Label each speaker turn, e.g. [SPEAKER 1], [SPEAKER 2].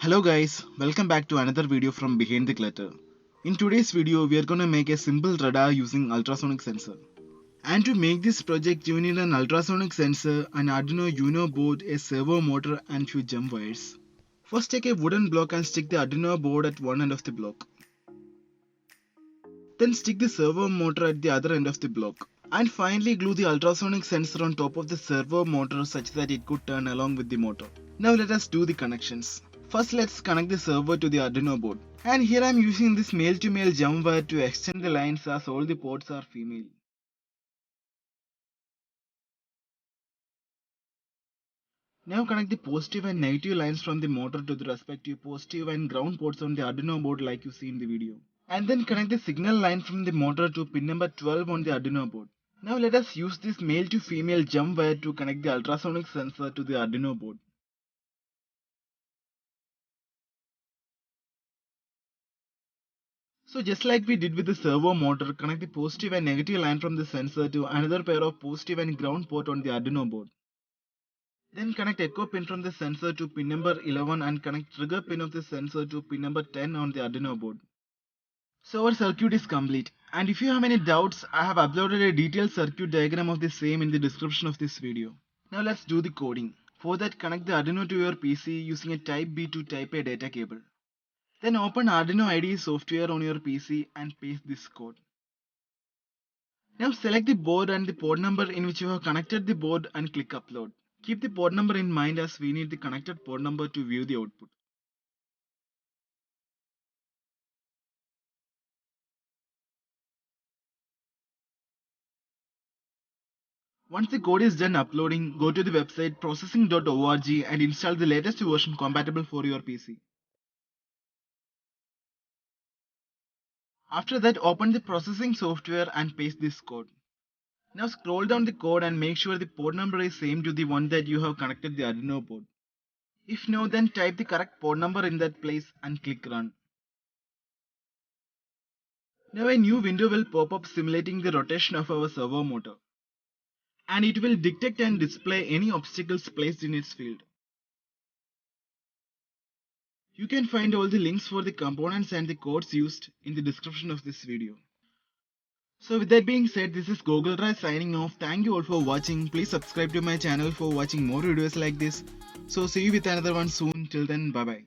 [SPEAKER 1] Hello guys, welcome back to another video from Behind the Clutter. In today's video, we are gonna make a simple radar using ultrasonic sensor. And to make this project, you need an ultrasonic sensor, an Arduino UNO board, a servo motor and few jump wires. First take a wooden block and stick the Arduino board at one end of the block. Then stick the servo motor at the other end of the block. And finally glue the ultrasonic sensor on top of the servo motor such that it could turn along with the motor. Now let us do the connections. First let's connect the servo to the Arduino board. And here I am using this male to male jump wire to extend the lines as all the ports are female. Now connect the positive and negative lines from the motor to the respective positive and ground ports on the Arduino board like you see in the video. And then connect the signal line from the motor to pin number 12 on the Arduino board. Now let us use this male to female jump wire to connect the ultrasonic sensor to the Arduino board. So just like we did with the servo motor, connect the positive and negative line from the sensor to another pair of positive and ground port on the Arduino board. Then connect echo pin from the sensor to pin number 11 and connect trigger pin of the sensor to pin number 10 on the Arduino board. So our circuit is complete, and if you have any doubts, I have uploaded a detailed circuit diagram of the same in the description of this video. Now let's do the coding. For that, connect the Arduino to your PC using a Type B to Type A data cable. Then open Arduino IDE software on your PC and paste this code. Now select the board and the port number in which you have connected the board and click upload. Keep the port number in mind as we need the connected port number to view the output. Once the code is done uploading, go to the website processing.org and install the latest version compatible for your PC. After that, open the processing software and paste this code. Now scroll down the code and make sure the port number is same to the one that you have connected the Arduino board. If no, then type the correct port number in that place and click run. Now a new window will pop up simulating the rotation of our servo motor. And it will detect and display any obstacles placed in its field. You can find all the links for the components and the codes used in the description of this video. So with that being said, this is Google Drive signing off. Thank you all for watching. Please subscribe to my channel for watching more videos like this. So see you with another one soon. Till then, bye bye.